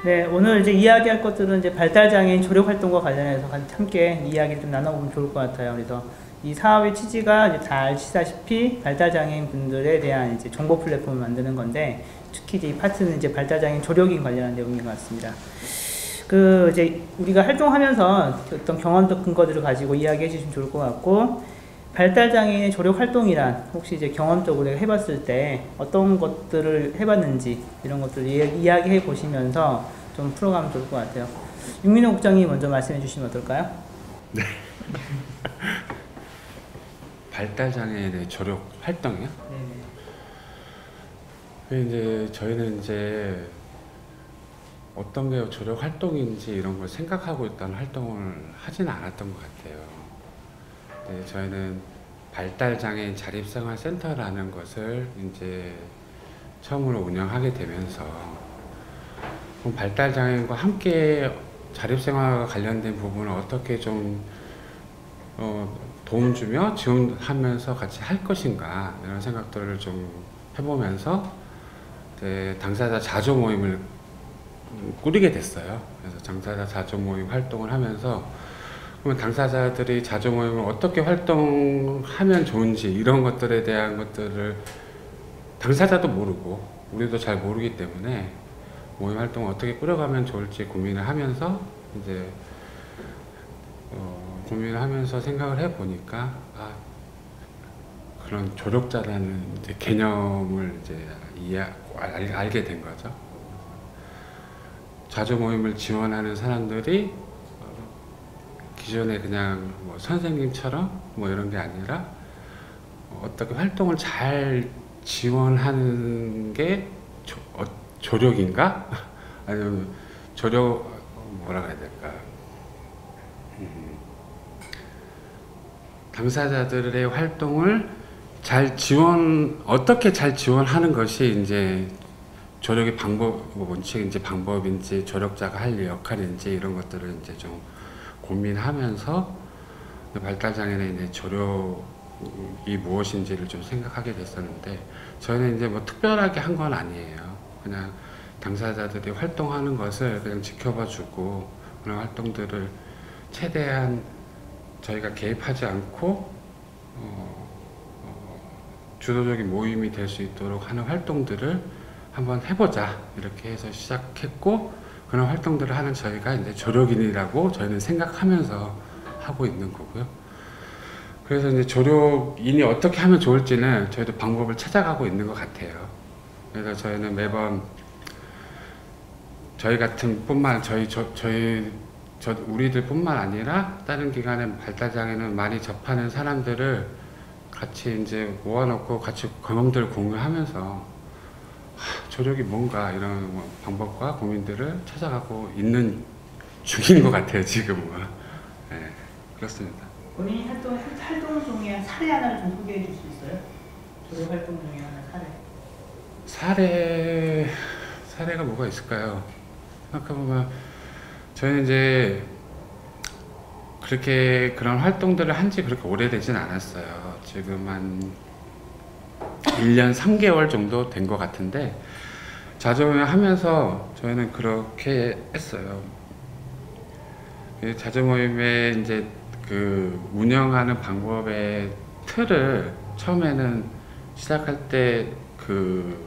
네, 오늘 이제 이야기할 것들은 이제 발달장애인 조력 활동과 관련해서 함께 이야기를 좀 나눠보면 좋을 것 같아요. 그래서 이 사업의 취지가 이제 다 아시다시피 발달장애인 분들에 대한 이제 정보 플랫폼을 만드는 건데, 특히 이제 이 파트는 이제 발달장애인 조력인 관련한 내용인 것 같습니다. 이제 우리가 활동하면서 어떤 경험적 근거들을 가지고 이야기해 주시면 좋을 것 같고, 발달장애인의 조력 활동이란 혹시 이제 경험적으로 해봤을 때 어떤 것들을 해봤는지 이런 것들을 이야기해 보시면서 좀 풀어가면 좋을 것 같아요. 윤민호 국장님 먼저 말씀해 주시면 어떨까요? 네. 발달장애인의 조력 활동이요? 네네. 이제 저희는 이제 어떤 게 조력 활동인지 이런 걸 생각하고 있던 활동을 하진 않았던 것 같아요. 네, 저희는 발달장애인 자립생활센터라는 것을 이제 처음으로 운영하게 되면서 발달장애인과 함께 자립생활과 관련된 부분을 어떻게 좀 도움 주며 지원하면서 같이 할 것인가 이런 생각들을 좀 해보면서 당사자 자조 모임을 꾸리게 됐어요. 그래서 당사자 자조 모임 활동을 하면서 그러면 당사자들이 자조 모임을 어떻게 활동하면 좋은지 이런 것들에 대한 것들을 당사자도 모르고 우리도 잘 모르기 때문에 모임 활동을 어떻게 꾸려가면 좋을지 고민을 하면서 이제 고민을 하면서 생각을 해보니까 그런 조력자라는 이제 개념을 이제 알게 된 거죠. 자조 모임을 지원하는 사람들이 기존에 그냥 뭐 선생님처럼 뭐 이런 게 아니라 어떻게 활동을 잘 지원하는 게 조력인가? 아니면 조력 뭐라고 해야 될까? 당사자들의 활동을 어떻게 잘 지원하는 것이 이제 조력의 원칙인지 방법인지 조력자가 할 역할인지 이런 것들을 이제 좀 고민하면서 발달장애인의 이제 조력이 무엇인지를 좀 생각하게 됐었는데, 저희는 이제 뭐 특별하게 한 건 아니에요. 그냥 당사자들이 활동하는 것을 그냥 지켜봐 주고 그런 활동들을 최대한 저희가 개입하지 않고 주도적인 모임이 될 수 있도록 하는 활동들을 한번 해보자 이렇게 해서 시작했고, 그런 활동들을 하는 저희가 이제 조력인이라고 저희는 생각하면서 하고 있는 거고요. 그래서 이제 조력인이 어떻게 하면 좋을지는 저희도 방법을 찾아가고 있는 것 같아요. 그래서 저희는 매번 저희 같은 우리들 뿐만 아니라 다른 기관의 발달장애는 많이 접하는 사람들을 같이 이제 모아놓고 같이 경험들을 공유하면서 조력이 뭔가 이런 방법과 고민들을 찾아가고 있는 중인 것 같아요, 지금은. 네, 그렇습니다. 본인이 활동 중에 사례 하나를 좀 소개해 줄 수 있어요? 조력 활동 중에 하나 사례. 사례가 뭐가 있을까요? 생각해보면 저희는 이제 그렇게 그런 활동들을 한 지 그렇게 오래되진 않았어요. 지금 한 1년 3개월 정도 된 것 같은데, 자조모임 하면서 저희는 그렇게 했어요. 자조모임의 이제 그 운영하는 방법의 틀을 처음에는 시작할 때 그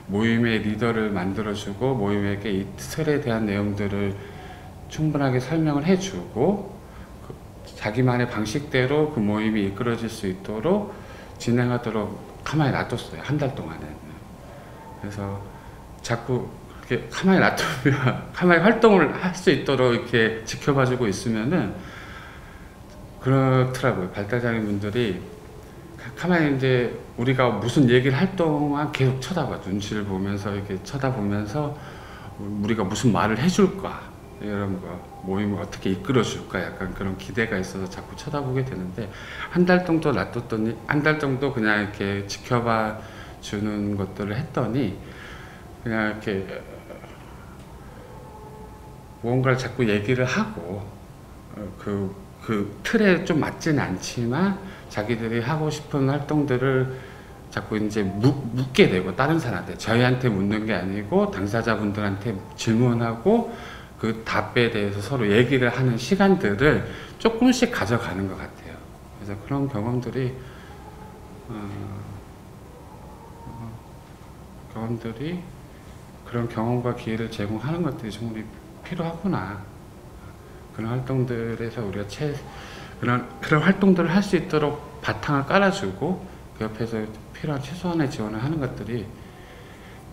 모임의 리더를 만들어주고 모임에게 이 틀에 대한 내용들을 충분하게 설명을 해주고 자기만의 방식대로 그 모임이 이끌어질 수 있도록 진행하도록 가만히 놔뒀어요. 한 달 동안은. 그래서 자꾸 이렇게 가만히 놔두면 가만히 활동을 할 수 있도록 이렇게 지켜봐주고 있으면은 그렇더라고요. 발달장애인 분들이 가만히 이제 우리가 무슨 얘기를 할 동안 계속 쳐다봐. 눈치를 보면서 이렇게 쳐다보면서 우리가 무슨 말을 해줄까 이런 거, 모임을 어떻게 이끌어줄까 약간 그런 기대가 있어서 자꾸 쳐다보게 되는데, 한 달 정도 놔뒀더니 한 달 정도 그냥 이렇게 지켜봐 주는 것들을 했더니 그냥 이렇게 무언가를 자꾸 얘기를 하고 그 틀에 좀 맞지는 않지만 자기들이 하고 싶은 활동들을 자꾸 이제 묻게 되고, 다른 사람한테, 저희한테 묻는 게 아니고 당사자분들한테 질문하고 그 답에 대해서 서로 얘기를 하는 시간들을 조금씩 가져가는 것 같아요. 그래서 그런 경험들이 그런 경험과 기회를 제공하는 것들이 정말 필요하구나. 그런 활동들에서 우리가 그런 활동들을 할 수 있도록 바탕을 깔아주고 그 옆에서 필요한 최소한의 지원을 하는 것들이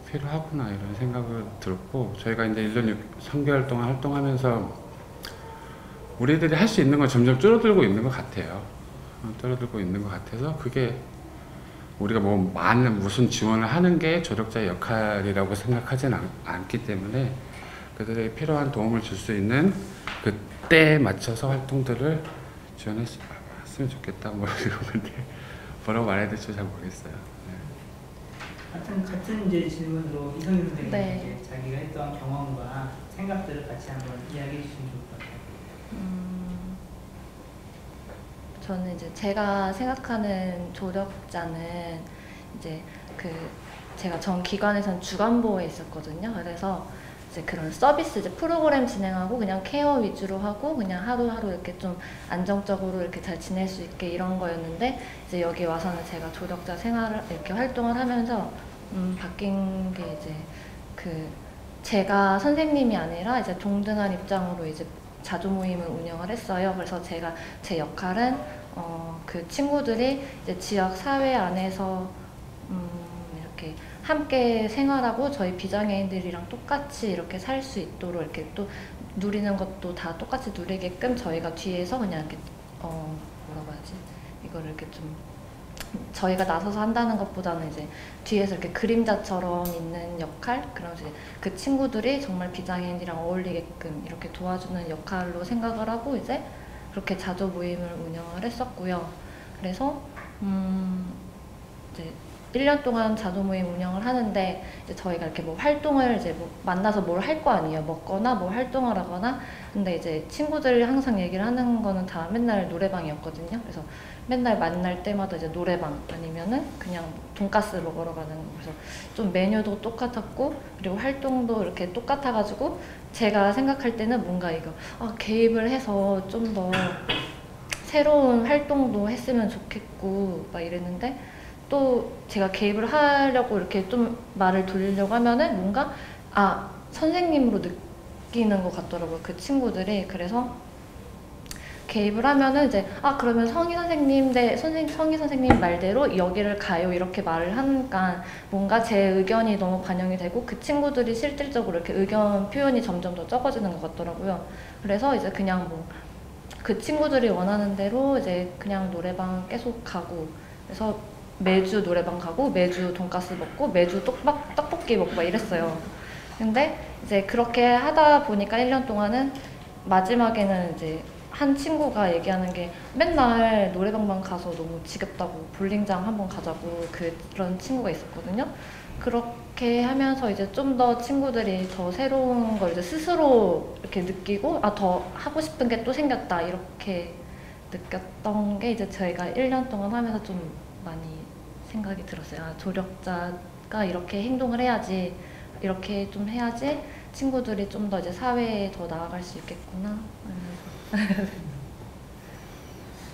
필요하구나, 이런 생각을 들었고, 저희가 이제 1년 3개월 동안 활동하면서 우리들이 할 수 있는 건 점점 줄어들고 있는 것 같아요. 줄어들고 있는 것 같아서, 그게 우리가 뭐 많은 무슨 지원을 하는 게 조력자의 역할이라고 생각하진 않기 때문에 그들에게 필요한 도움을 줄 수 있는 그 때에 맞춰서 활동들을 지원했으면 좋겠다, 뭐 이런 건데 뭐라고 말해야 될지 잘 모르겠어요. 같은 이제 질문으로 이성윤 선생님, 네. 이제 자기가 했던 경험과 생각들을 같이 한번 이야기해 주시면 좋을 것 같아요. 저는 이제 제가 생각하는 조력자는 이제 제가 전 기관에서는 주간보호에 있었거든요. 그래서 이제 그런 서비스, 이제 프로그램 진행하고 그냥 케어 위주로 하고 그냥 하루하루 이렇게 좀 안정적으로 이렇게 잘 지낼 수 있게 이런 거였는데, 이제 여기 와서는 제가 조력자 생활을 이렇게 활동을 하면서 바뀐 게 이제 제가 선생님이 아니라 이제 동등한 입장으로 이제 자조 모임을 운영을 했어요. 그래서 제 역할은 그 친구들이 이제 지역 사회 안에서 이렇게 함께 생활하고 저희 비장애인들이랑 똑같이 이렇게 살 수 있도록 이렇게 또 누리는 것도 다 똑같이 누리게끔 저희가 뒤에서 그냥 이렇게 뭐라고 하지? 이거를 이렇게 좀 저희가 나서서 한다는 것보다는 이제 뒤에서 이렇게 그림자처럼 있는 역할, 그런 이제 그 친구들이 정말 비장애인이랑 어울리게끔 이렇게 도와주는 역할로 생각을 하고 이제 그렇게 자조 모임을 운영을 했었고요. 그래서 이제 1년 동안 자조 모임 운영을 하는데, 이제 저희가 이렇게 뭐 활동을 이제 뭐 만나서 뭘 할 거 아니에요. 먹거나 뭐 활동을 하거나. 근데 이제 친구들이 항상 얘기를 하는 거는 다 맨날 노래방이었거든요. 그래서 맨날 만날 때마다 이제 노래방 아니면은 그냥 돈가스 먹으러 가는 거. 그래서 좀 메뉴도 똑같았고, 그리고 활동도 이렇게 똑같아가지고 제가 생각할 때는 뭔가 이거 개입을 해서 좀 더 새로운 활동도 했으면 좋겠고 막 이랬는데, 또 제가 개입을 하려고 이렇게 좀 말을 돌리려고 하면은 뭔가 선생님으로 느끼는 것 같더라고요, 그 친구들이. 그래서 개입을 하면은 이제 그러면 성희 선생님 말대로 여기를 가요, 이렇게 말을 하니까 뭔가 제 의견이 너무 반영이 되고 그 친구들이 실질적으로 이렇게 의견 표현이 점점 더 적어지는 것 같더라고요. 그래서 이제 그냥 뭐 그 친구들이 원하는 대로 이제 그냥 노래방 계속 가고, 그래서 매주 노래방 가고 매주 돈가스 먹고 매주 떡볶이 먹고 막 이랬어요. 근데 이제 그렇게 하다 보니까 1년 동안은 마지막에는 이제 한 친구가 얘기하는 게, 맨날 노래방만 가서 너무 지겹다고 볼링장 한번 가자고 그런 친구가 있었거든요. 그렇게 하면서 이제 좀 더 친구들이 더 새로운 걸 이제 스스로 이렇게 느끼고 더 하고 싶은 게 또 생겼다, 이렇게 느꼈던 게 이제 저희가 1년 동안 하면서 좀 많이 생각이 들었어요. 조력자가 이렇게 행동을 해야지, 이렇게 좀 해야지 친구들이 좀 더 이제 사회에 더 나아갈 수 있겠구나.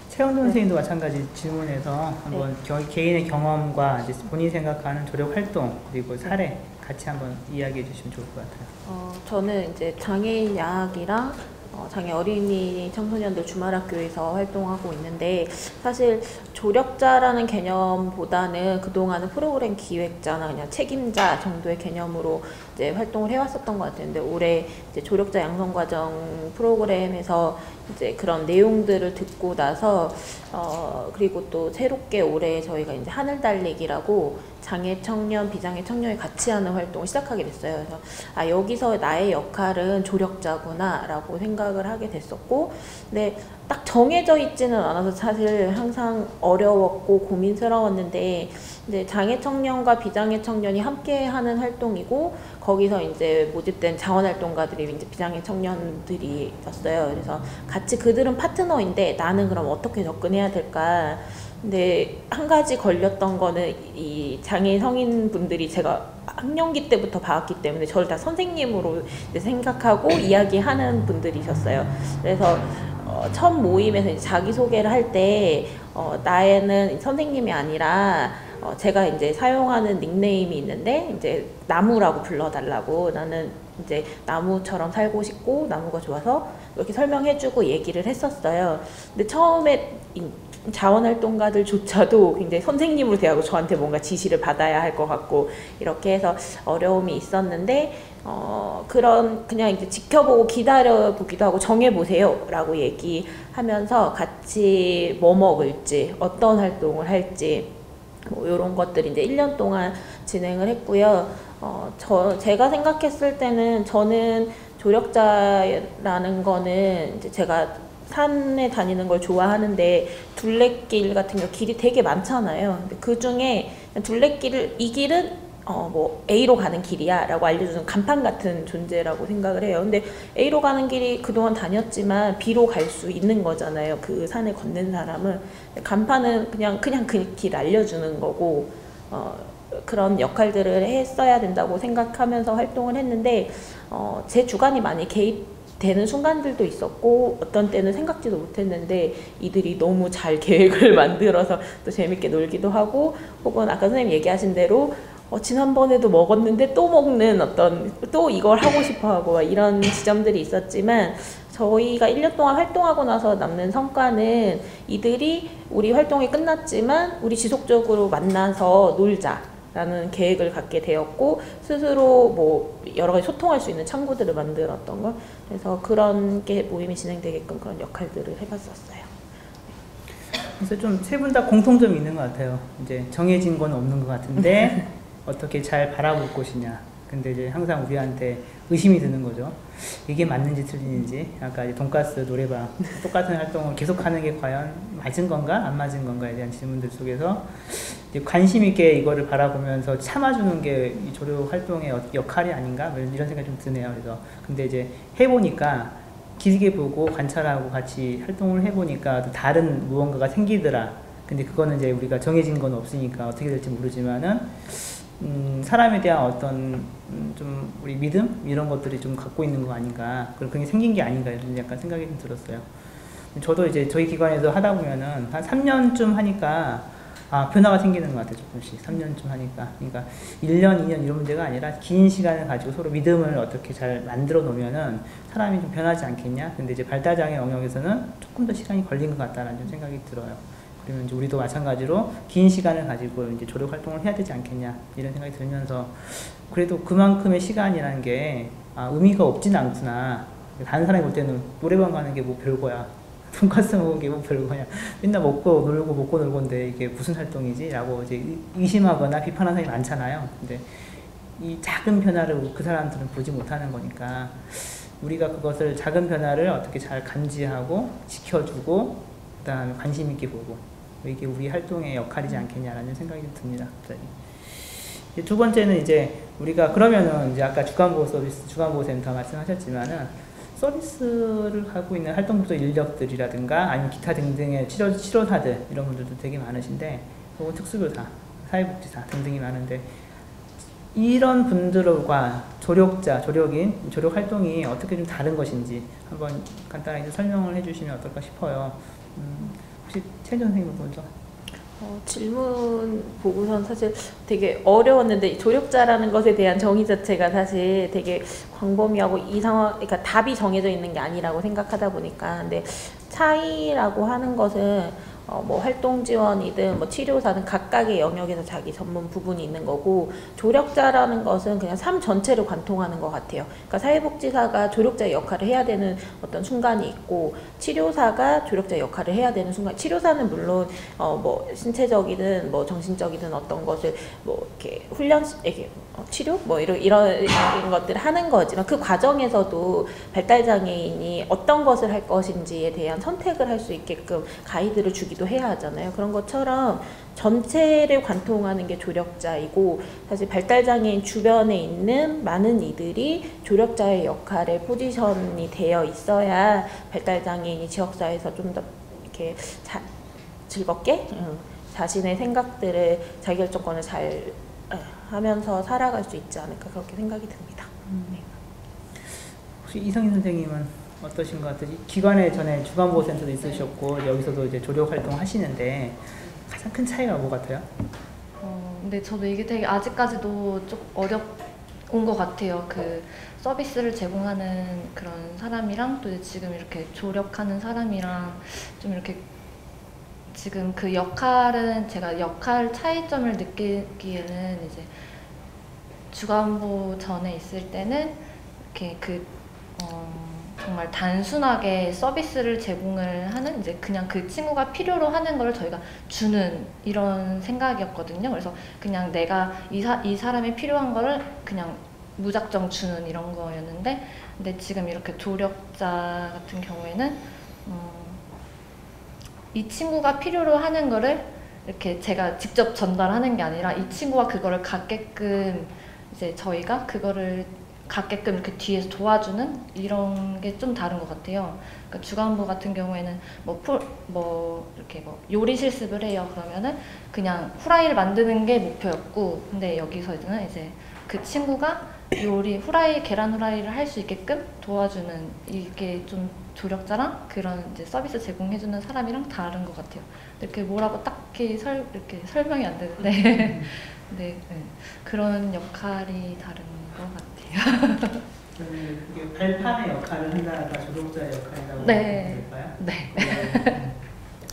최원돈 선생님도 마찬가지 질문에서 한번 개인의 경험과 이제 본인이 생각하는 조력 활동 그리고 사례 같이 한번 이야기해 주시면 좋을 것 같아요. 저는 이제 장애인 야학이랑 장애 어린이 청소년들 주말학교에서 활동하고 있는데, 사실 조력자라는 개념보다는 그동안은 프로그램 기획자나 그냥 책임자 정도의 개념으로 이제 활동을 해왔었던 것 같은데, 올해 이제 조력자 양성과정 프로그램에서 이제 그런 내용들을 듣고 나서 그리고 또 새롭게 올해 저희가 이제 하늘 달리기라고 장애 청년, 비장애 청년이 같이 하는 활동을 시작하게 됐어요. 그래서 여기서 나의 역할은 조력자구나 라고 생각을 하게 됐었고, 근데 딱 정해져 있지는 않아서 사실 항상 어려웠고 고민스러웠는데, 이제 장애 청년과 비장애 청년이 함께 하는 활동이고, 거기서 이제 모집된 자원활동가들이 이제 비장애 청년들이었어요. 그래서 같이 그들은 파트너인데 나는 그럼 어떻게 접근해야 될까? 근데 한 가지 걸렸던 거는 이 장애 성인분들이 제가 학령기 때부터 봐왔기 때문에 저를 다 선생님으로 생각하고 이야기하는 분들이셨어요. 그래서 첫 모임에서 이제 자기소개를 할 때 나에는 선생님이 아니라 제가 이제 사용하는 닉네임이 있는데 이제 나무라고 불러달라고, 나는 이제 나무처럼 살고 싶고 나무가 좋아서 이렇게 설명해주고 얘기를 했었어요. 근데 처음에 자원활동가들조차도 굉장히 선생님으로 대하고 저한테 뭔가 지시를 받아야 할 것 같고 이렇게 해서 어려움이 있었는데, 그냥 이제 지켜보고 기다려보기도 하고 정해보세요 라고 얘기하면서 같이 뭐 먹을지 어떤 활동을 할지 뭐 이런 것들 이제 1년 동안 진행을 했고요. 제가 생각했을 때는 저는 조력자라는 거는 이제 제가 산에 다니는 걸 좋아하는데 둘레길 같은 경우 길이 되게 많잖아요. 근데 그 중에 둘레길을 이 길은 뭐 A로 가는 길이야 라고 알려주는 간판 같은 존재라고 생각을 해요. 근데 A로 가는 길이 그동안 다녔지만 B로 갈 수 있는 거잖아요. 그 산을 걷는 사람은. 간판은 그냥 그 길 알려주는 거고, 그런 역할들을 했어야 된다고 생각하면서 활동을 했는데, 제 주관이 많이 개입되는 순간들도 있었고, 어떤 때는 생각지도 못했는데 이들이 너무 잘 계획을 만들어서 또 재밌게 놀기도 하고, 혹은 아까 선생님 얘기하신 대로 지난번에도 먹었는데 또 먹는 또 이걸 하고 싶어 하고 이런 지점들이 있었지만, 저희가 1년 동안 활동하고 나서 남는 성과는 이들이 우리 활동이 끝났지만 우리 지속적으로 만나서 놀자라는 계획을 갖게 되었고, 스스로 뭐 여러 가지 소통할 수 있는 창구들을 만들었던 거. 그래서 그런 게 모임이 진행되게끔 그런 역할들을 해봤었어요. 그래서 좀 세 분 다 공통점이 있는 것 같아요. 이제 정해진 건 없는 것 같은데 어떻게 잘 바라볼 것이냐. 근데 이제 항상 우리한테 의심이 드는 거죠. 이게 맞는지 틀리는지. 아까 이제 돈가스 노래방 똑같은 활동을 계속하는 게 과연 맞은 건가 안 맞은 건가에 대한 질문들 속에서 이제 관심 있게 이거를 바라보면서 참아주는 게 이 조력 활동의 역할이 아닌가 이런 생각이 좀 드네요. 그래서 근데 이제 해보니까 길게 보고 관찰하고 같이 활동을 해보니까 또 다른 무언가가 생기더라. 근데 그거는 이제 우리가 정해진 건 없으니까 어떻게 될지 모르지만은 사람에 대한 어떤 좀 우리 믿음 이런 것들이 좀 갖고 있는 거 아닌가, 그런 게 생긴 게 아닌가 이런 약간 생각이 좀 들었어요. 저도 이제 저희 기관에서 하다 보면은 한 3년쯤 하니까 변화가 생기는 것 같아요. 조금씩 3년쯤 하니까. 그러니까 1년, 2년 이런 문제가 아니라 긴 시간을 가지고 서로 믿음을 어떻게 잘 만들어 놓으면은 사람이 좀 변하지 않겠냐. 근데 이제 발달장애 영역에서는 조금 더 시간이 걸린 것 같다는 좀 생각이 들어요. 그러면 이제 우리도 마찬가지로 긴 시간을 가지고 이제 조력 활동을 해야 되지 않겠냐 이런 생각이 들면서, 그래도 그만큼의 시간이라는 게 의미가 없진 않구나. 다른 사람이 볼 때는 노래방 가는 게 뭐 별거야, 돈가스 먹은 게 뭐 별거냐, 맨날 먹고 놀고인데 이게 무슨 활동이지? 라고 이제 의심하거나 비판하는 사람이 많잖아요. 근데 이 작은 변화를 그 사람들은 보지 못하는 거니까 우리가 그것을 작은 변화를 어떻게 잘 감지하고 지켜주고 그 다음에 관심 있게 보고, 이게 우리 활동의 역할이지 않겠냐라는 생각이 좀 듭니다. 갑자기. 두 번째는 이제 우리가 그러면은 이제 아까 주간보호 서비스, 주간보호센터 말씀하셨지만은 서비스를 하고 있는 활동부서 인력들이라든가 아니면 기타 등등의 치료사들 이런 분들도 되게 많으신데, 혹은 특수교사, 사회복지사 등등이 많은데, 이런 분들과 조력자, 조력인, 조력 활동이 어떻게 좀 다른 것인지 한번 간단하게 설명을 해주시면 어떨까 싶어요. 혹시 최현 선생님 먼저. 질문 보고선 사실 되게 어려웠는데, 조력자라는 것에 대한 정의 자체가 사실 되게 광범위하고 이 상황, 그러니까 답이 정해져 있는 게 아니라고 생각하다 보니까. 근데 차이라고 하는 것은 뭐 활동 지원이든 뭐 치료사든 각각의 영역에서 자기 전문 부분이 있는 거고, 조력자라는 것은 그냥 삶 전체를 관통하는 것 같아요. 그러니까 사회복지사가 조력자의 역할을 해야 되는 어떤 순간이 있고, 치료사가 조력자의 역할을 해야 되는 순간. 치료사는 물론 뭐 신체적이든 뭐 정신적이든 어떤 것을 뭐 이렇게 이렇게 치료 뭐 이런 것들을 하는 거지만, 그 과정에서도 발달 장애인이 어떤 것을 할 것인지에 대한 선택을 할 수 있게끔 가이드를 주기도 해야 하잖아요. 그런 것처럼 전체를 관통하는 게 조력자이고, 사실 발달 장애인 주변에 있는 많은 이들이 조력자의 역할에 포지션이 되어 있어야 발달 장애인이 지역사회에서 좀 더 이렇게 즐겁게 자신의 생각들을, 자기결정권을 잘 하면서 살아갈 수 있지 않을까, 그렇게 생각이 듭니다. 네. 혹시 이성희 선생님은 어떠신 것 같아요? 기관에 전에 주간보호센터도 있으셨고 여기서도 이제 조력 활동 하시는데 가장 큰 차이가 뭐 같아요? 근데 저도 이게 되게 아직까지도 좀 어려운 것 같아요. 그 서비스를 제공하는 그런 사람이랑 또 지금 이렇게 조력하는 사람이랑 좀 이렇게 지금 그 역할은, 제가 역할 차이점을 느끼기에는 이제 주간보 전에 있을 때는 이렇게 정말 단순하게 서비스를 제공을 하는, 이제 그냥 그 친구가 필요로 하는 걸 저희가 주는 이런 생각이었거든요. 그래서 그냥 내가 이 사람이 필요한 거를 그냥 무작정 주는 이런 거였는데, 근데 지금 이렇게 조력자 같은 경우에는 이 친구가 필요로 하는 거를 이렇게 제가 직접 전달하는 게 아니라 이 친구가 그거를 갖게끔 이제 저희가 그거를 갖게끔 이렇게 뒤에서 도와주는 이런 게 좀 다른 것 같아요. 그러니까 주간보 같은 경우에는 이렇게 요리 실습을 해요. 그러면은 그냥 후라이를 만드는 게 목표였고, 근데 여기서는 이제 그 친구가 계란 후라이를 할 수 있게끔 도와주는, 이게 좀 조력자랑 그런 이제 서비스 제공해주는 사람이랑 다른 것 같아요. 이렇게 뭐라고 딱히 이렇게 설명이 안 되는데, 네, 그런 역할이 다른 것 같아요. 그게 발판의 역할을 한다가 조력자의 역할이라고 네. 될까요? 네.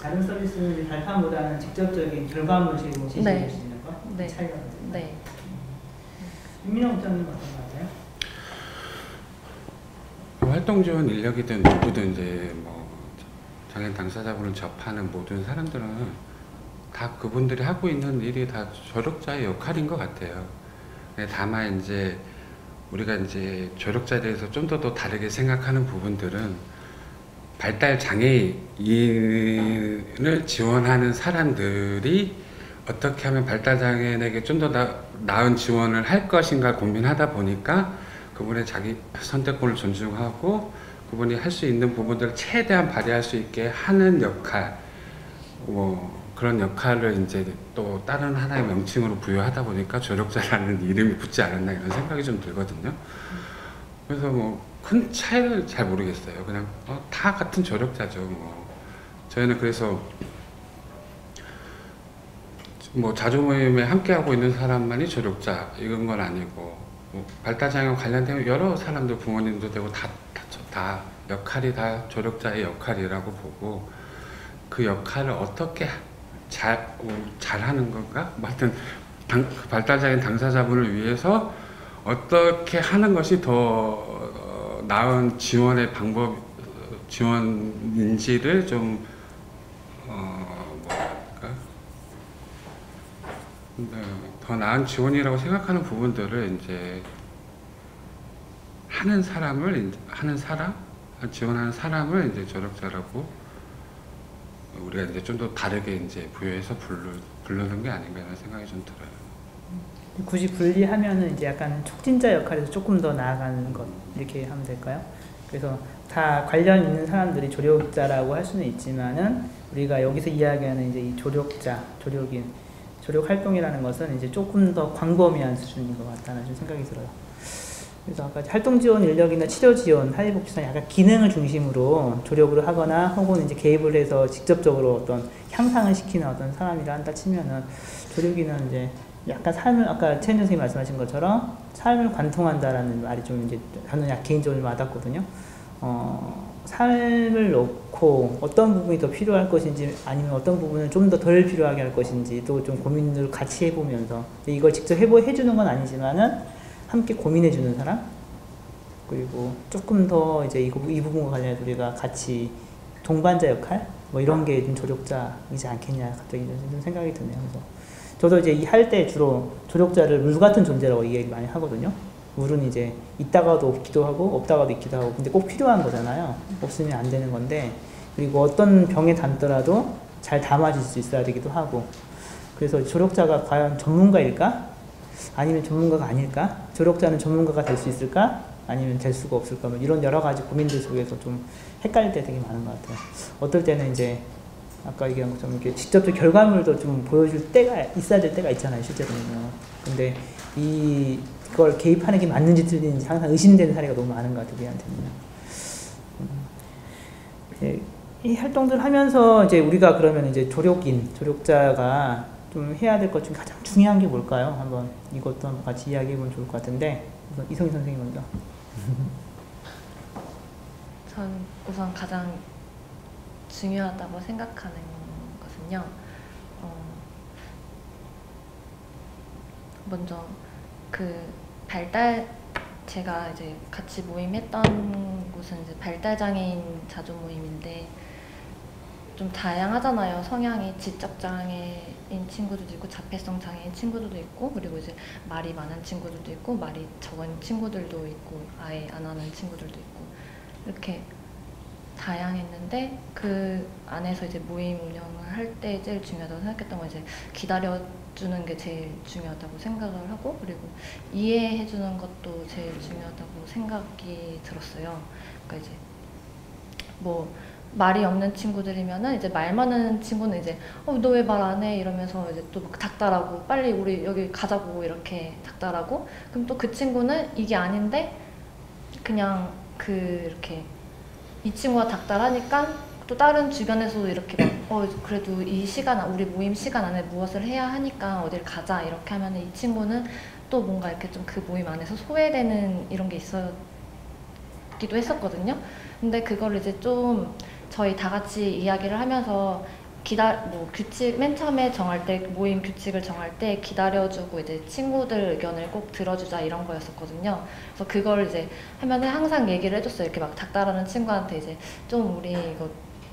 다른 서비스는 이제 발판보다는 직접적인 결과물을 제시해 줄 수 있는 거? 네. 차이가 있나요? 네. 윤민호 국장님 어떤 거 같아요? 활동 지원 인력이든 누구든 이제 뭐 장애인 당사자분을 접하는 모든 사람들은 다 그분들이 하고 있는 일이 다 조력자의 역할인 것 같아요. 다만 이제 우리가 이제 조력자에 대해서 좀 더 다르게 생각하는 부분들은, 발달 장애인을 지원하는 사람들이 어떻게 하면 발달 장애인에게 좀 더 나은 지원을 할 것인가 고민하다 보니까 그분의 자기 선택권을 존중하고 그분이 할 수 있는 부분들을 최대한 발휘할 수 있게 하는 역할, 그런 역할을 이제 또 다른 하나의 명칭으로 부여하다 보니까 조력자라는 이름이 붙지 않았나, 이런 생각이 좀 들거든요. 그래서 큰 차이를 잘 모르겠어요. 그냥 다 같은 조력자죠. 저희는 그래서 자조 모임에 함께하고 있는 사람만이 조력자 이런 건 아니고, 발달장애와 관련된 여러 사람들, 부모님도 되고 다 역할이 다 조력자의 역할이라고 보고, 그 역할을 어떻게 잘하는 건가? 하여튼 발달장애인 당사자분을 위해서 어떻게 하는 것이 더 나은 지원의 지원인지를 좀 더 나은 지원이라고 생각하는 부분들을 이제 지원하는 사람을 이제 조력자라고 우리가 이제 좀 더 다르게 이제 부여해서 부르는 게 아닌가, 이런 생각이 좀 들어요. 굳이 분리하면은 이제 약간 촉진자 역할에서 조금 더 나아가는 것, 이렇게 하면 될까요? 그래서 다 관련 있는 사람들이 조력자라고 할 수는 있지만은, 우리가 여기서 이야기하는 이제 이 조력 활동이라는 것은 이제 조금 더 광범위한 수준인 것 같다는 좀 생각이 들어요. 그래서 아까 활동 지원 인력이나 치료 지원, 사회복지사 약간 기능을 중심으로 조력을 하거나 혹은 이제 개입을 해서 직접적으로 어떤 향상을 시키는 어떤 사람이라 한다 치면은, 조력이는 이제 약간 삶을, 아까 최은정 선생님이 말씀하신 것처럼 삶을 관통한다라는 말이 좀 이제 저는 개인적으로 와닿거든요. 삶을 놓고 어떤 부분이 더 필요할 것인지 아니면 어떤 부분은 좀 더 덜 필요하게 할 것인지도 좀 고민을 같이 해보면서 이걸 직접 해주는 건 아니지만은 함께 고민해주는 사람 그리고 조금 더 이제 이 부분과 관련해서 우리가 같이 동반자 역할 뭐 이런 게 좀 조력자이지 않겠냐 갑자기 이런 생각이 드네요. 그래서 저도 이제 이 할 때 주로 조력자를 물 같은 존재라고 얘기 많이 하거든요. 물은 이제 있다가도 없기도 하고 없다가도 있기도 하고 근데 꼭 필요한 거잖아요. 없으면 안 되는 건데 그리고 어떤 병에 담더라도 잘 담아질 수 있어야 되기도 하고 그래서 조력자가 과연 전문가일까? 아니면 전문가가 아닐까? 조력자는 전문가가 될 수 있을까? 아니면 될 수가 없을까? 뭐 이런 여러 가지 고민들 속에서 좀 헷갈릴 때 되게 많은 것 같아요. 어떨 때는 이제 아까 얘기한 것처럼 이렇게 직접적 결과물도 좀 보여줄 때가 있어야 될 때가 있잖아요, 실제로는요. 근데 이걸 개입하는 게 맞는지 틀린지 항상 의심되는 사례가 너무 많은 것 같아요, 우리한테는요. 이 활동들 하면서 이제 우리가 그러면 이제 조력자가 좀 해야 될 것 중에 가장 중요한 게 뭘까요? 한번 이것도 한번 같이 이야기해보면 좋을 것 같은데 우선 이성희 선생님 먼저. 전 우선 가장 중요하다고 생각하는 것은요. 먼저 제가 이제 같이 모임했던 곳은 이제 발달장애인 자조 모임인데 좀 다양하잖아요. 성향이 지적장애인 친구들도 있고 자폐성 장애인 친구들도 있고 그리고 이제 말이 많은 친구들도 있고 말이 적은 친구들도 있고 아예 안 하는 친구들도 있고 이렇게 다양했는데 그 안에서 이제 모임 운영을 할 때 제일 중요하다고 생각했던 건 이제 기다려주는 게 제일 중요하다고 생각을 하고 그리고 이해해주는 것도 제일 중요하다고 생각이 들었어요. 그러니까 이제 뭐 말이 없는 친구들이면은 이제 말 많은 친구는 이제 너 왜 말 안 해? 이러면서 이제 또 막 닥달하고 빨리 우리 여기 가자고 이렇게 닥달하고 그럼 또 그 친구는 이게 아닌데 그냥 이렇게 이 친구가 닥달하니까 또 다른 주변에서도 이렇게 막 그래도 이 시간 우리 모임 시간 안에 무엇을 해야 하니까 어딜 가자 이렇게 하면 이 친구는 또 뭔가 이렇게 좀 그 모임 안에서 소외되는 이런 게 있었기도 했었거든요. 근데 그걸 이제 좀 저희 다 같이 이야기를 하면서 규칙 맨 처음에 정할 때 모임 규칙을 정할 때 기다려주고 이제 친구들 의견을 꼭 들어주자 이런 거였었거든요. 그래서 그걸 이제 하면은 항상 얘기를 해줬어요. 이렇게 막 닥달하는 친구한테 이제 좀 우리 이거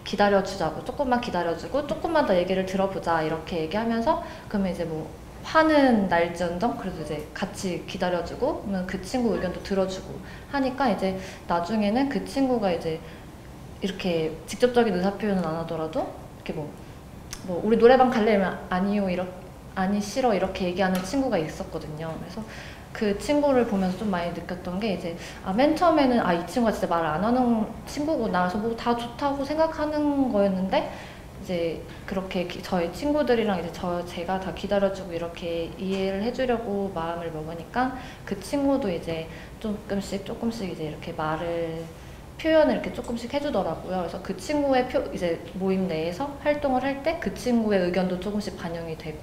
기다려주자고 조금만 기다려주고 조금만 더 얘기를 들어보자 이렇게 얘기하면서 그러면 이제 뭐 화는 날지언정 그래도 이제 같이 기다려주고 그러면 그 친구 의견도 들어주고 하니까 이제 나중에는 그 친구가 이제 이렇게 직접적인 의사표현은 안 하더라도 이렇게 뭐 우리 노래방 갈래면 아니요 아니 싫어 이렇게 얘기하는 친구가 있었거든요. 그래서 그 친구를 보면서 좀 많이 느꼈던 게 이제 맨 처음에는 이 친구가 진짜 말을 안 하는 친구구나 그래서 뭐 다 좋다고 생각하는 거였는데 이제 그렇게 저희 친구들이랑 이제 제가 다 기다려주고 이렇게 이해를 해주려고 마음을 먹으니까 그 친구도 이제 조금씩 이제 이렇게 표현을 이렇게 조금씩 해주더라고요. 그래서 그 친구의 이제 모임 내에서 활동을 할 때 그 친구의 의견도 조금씩 반영이 되고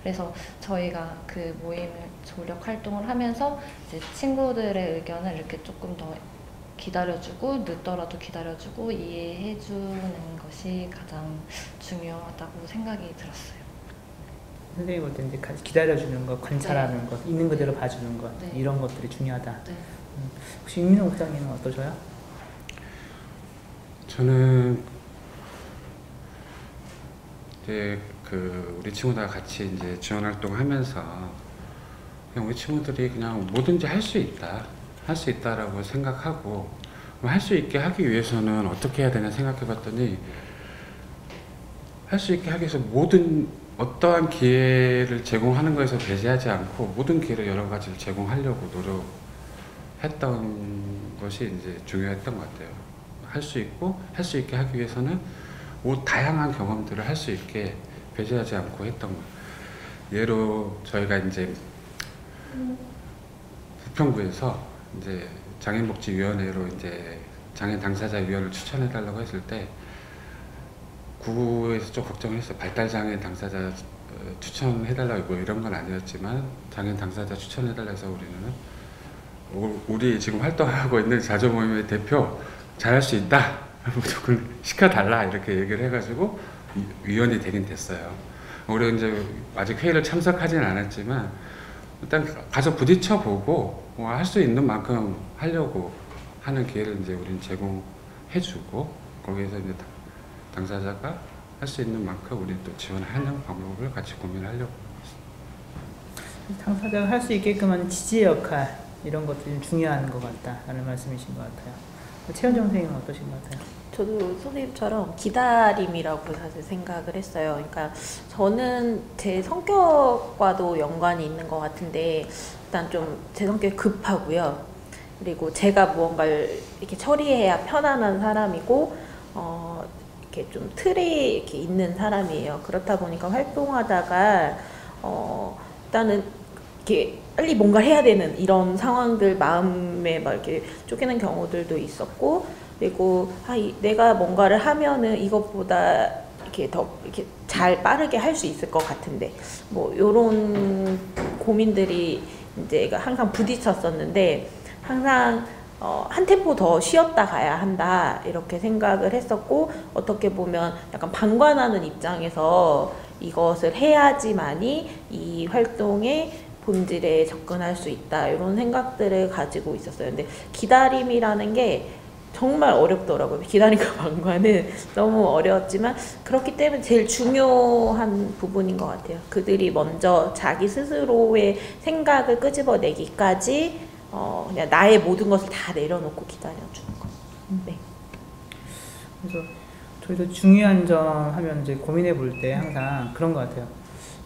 그래서 저희가 그 모임을 조력 활동을 하면서 이제 친구들의 의견을 이렇게 조금 더 기다려주고 늦더라도 기다려주고 이해해주는 것이 가장 중요하다고 생각이 들었어요. 선생님 볼 때 이제 기다려주는 것, 관찰하는 것, 있는 그대로 봐주는 것 이런 것들이 중요하다. 혹시 윤민호 국장님은 어떠셔요? 저는 이제 우리 친구들 같이 이제 지원 활동하면서 그냥 우리 친구들이 그냥 뭐든지 할 수 있다라고 생각하고 할 수 있게 하기 위해서는 어떻게 해야 되나 생각해봤더니 할 수 있게 하기 위해서 어떠한 기회를 제공하는 것에서 배제하지 않고 모든 기회를 여러 가지를 제공하려고 노력했던 것이 이제 중요했던 것 같아요. 할 수 있게 하기 위해서는 다양한 경험들을 할 수 있게 배제하지 않고 했던 것. 예로 저희가 이제 부평구에서 이제 장애인복지위원회로 이제 장애인 당사자위원을 추천해달라고 했을 때 구에서 좀 걱정을 했어요. 발달장애인 당사자 추천해달라고 뭐 이런 건 아니었지만 장애인 당사자 추천해달라 해서 우리는 우리 지금 활동하고 있는 자조 모임의 대표 잘할 수 있다 무조건 시켜달라 이렇게 얘기를 해가지고 위원이 되긴 됐어요. 우리가 이제 아직 회의를 참석하지는 않았지만 일단 가서 부딪혀보고 뭐 할 수 있는 만큼 하려고 하는 기회를 이제 우리는 제공해주고 거기에서 이제 당사자가 할 수 있는 만큼 우리는 또 지원하는 방법을 같이 고민하려고. 당사자가 할 수 있게끔 하는 지지의 역할 이런 것들이 좀 중요한 것 같다라는 말씀이신 것 같아요. 최현정 선생님은 어떠신 것 같아요? 저도 선생님처럼 기다림이라고 사실 생각을 했어요. 그러니까 저는 제 성격과도 연관이 있는 것 같은데 일단 좀 제 성격이 급하고요. 그리고 제가 무언가를 이렇게 처리해야 편안한 사람이고 이렇게 좀 틀에 이렇게 있는 사람이에요. 그렇다 보니까 활동하다가 일단은 이렇게 빨리 뭔가 해야 되는 이런 상황들 마음에 막 이렇게 쫓기는 경우들도 있었고, 그리고 내가 뭔가를 하면은 이것보다 이렇게 더 이렇게 잘 빠르게 할 수 있을 것 같은데 뭐 이런 고민들이 이제 항상 부딪혔었는데 항상 한 템포 더 쉬었다 가야 한다 이렇게 생각을 했었고, 어떻게 보면 약간 방관하는 입장에서 이것을 해야지만이 이 활동에 본질에 접근할 수 있다 이런 생각들을 가지고 있었어요. 근데 기다림이라는 게 정말 어렵더라고요. 기다림과 방관은 너무 어려웠지만 그렇기 때문에 제일 중요한 부분인 것 같아요. 그들이 먼저 자기 스스로의 생각을 끄집어내기까지 그냥 나의 모든 것을 다 내려놓고 기다려주는 거. 네. 그래서 저희도 중요한 점 하면 이제 고민해 볼 때 항상 그런 것 같아요.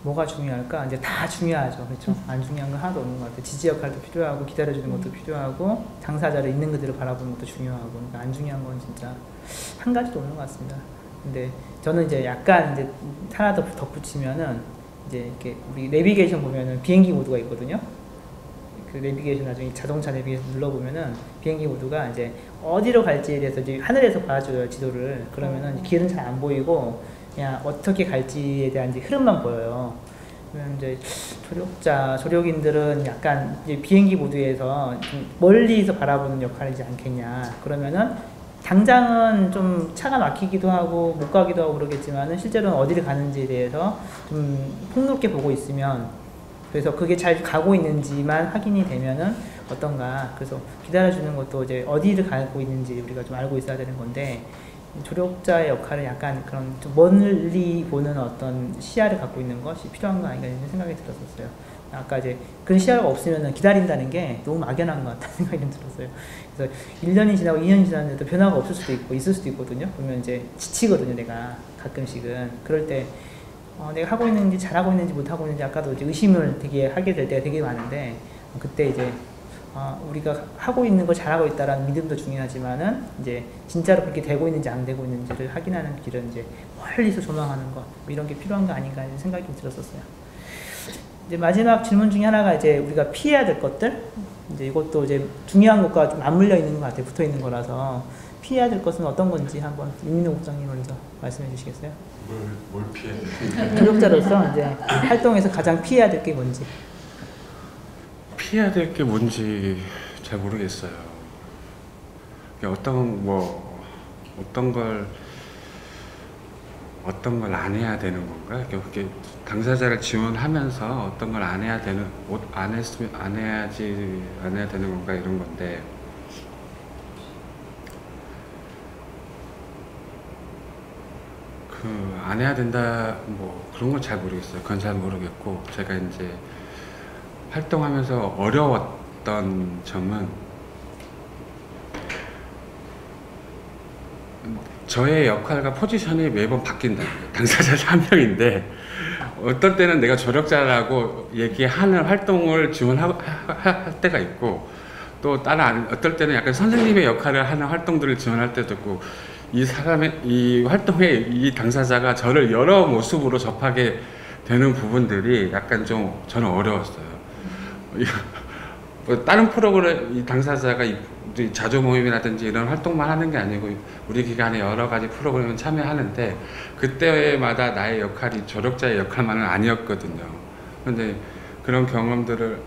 뭐가 중요할까? 이제 다 중요하죠. 그렇죠? 안 중요한 건 하나도 없는 것 같아요. 지지 역할도 필요하고, 기다려주는 것도 필요하고, 당사자를 있는 그대로 바라보는 것도 중요하고, 그러니까 안 중요한 건 진짜 한 가지도 없는 것 같습니다. 근데 저는 이제 약간 이제 하나 더 덧붙이면은 이제 이렇게 우리 내비게이션 보면은 비행기 모드가 있거든요. 그 내비게이션 나중에 자동차 내비게이션 눌러보면은 비행기 모드가 이제 어디로 갈지에 대해서 이제 하늘에서 봐줘요, 지도를. 그러면은 길은 잘 안 보이고 그냥 어떻게 갈지에 대한 이제 흐름만 보여요. 그러면 이제 조력인들은 약간 이제 비행기 모드에서 좀 멀리서 바라보는 역할이지 않겠냐. 그러면은 당장은 좀 차가 막히기도 하고 못 가기도 하고 그러겠지만은 실제로는 어디를 가는지에 대해서 좀 폭넓게 보고 있으면, 그래서 그게 잘 가고 있는지만 확인이 되면은 어떤가. 그래서 기다려주는 것도 이제 어디를 가고 있는지 우리가 좀 알고 있어야 되는 건데, 조력자의 역할은 약간 그런 좀 멀리 보는 어떤 시야를 갖고 있는 것이 필요한 거 아닌가 이런 생각이 들었었어요. 아까 이제 그런 시야가 없으면 기다린다는 게 너무 막연한 것 같다는 생각이 좀 들었어요. 그래서 1년이 지나고 2년이 지났는데도 변화가 없을 수도 있고 있을 수도 있거든요. 그러면 이제 지치거든요, 내가 가끔씩은. 그럴 때 내가 하고 있는지 잘하고 있는지 못하고 있는지 아까도 이제 의심을 되게 하게 될 때가 되게 많은데, 그때 이제 우리가 하고 있는 걸 잘하고 있다라는 믿음도 중요하지만은 이제 진짜로 그렇게 되고 있는지 안 되고 있는지를 확인하는 길은 이제 멀리서 조망하는 것, 뭐 이런 게 필요한 거 아닌가 이런 생각이 좀 들었었어요. 이제 마지막 질문 중에 하나가 이제 우리가 피해야 될 것들, 이제 이것도 이제 중요한 것과 좀 맞물려 있는 것 같아요. 붙어 있는 거라서 피해야 될 것은 어떤 건지 한번 윤민호 국장님 먼저 말씀해 주시겠어요? 뭘 피해야 돼? 조력자로서 이제 활동에서 가장 피해야 될 게 뭔지. 피해야 될 게 뭔지 잘 모르겠어요. 어떤 걸 안 해야 되는 건가? 이렇게 당사자를 지원하면서 어떤 걸 안 해야 되는, 안 해야 되는 건가 이런 건데, 안 해야 된다 뭐 그런 건 잘 모르겠어요. 그건 잘 모르겠고, 제가 이제 활동하면서 어려웠던 점은 저의 역할과 포지션이 매번 바뀐다. 당사자 한 명인데 어떤 때는 내가 조력자라고 얘기하는 활동을 지원할 때가 있고, 또 어떨 때는 약간 선생님의 역할을 하는 활동들을 지원할 때도 있고, 이 활동의 이 당사자가 저를 여러 모습으로 접하게 되는 부분들이 약간 좀 저는 어려웠어요. 다른 프로그램 이 당사자가 자조 모임이라든지 이런 활동만 하는 게 아니고 우리 기관에 여러 가지 프로그램에 참여하는데, 그때마다 나의 역할이 조력자의 역할만은 아니었거든요. 그런데 그런 경험들을,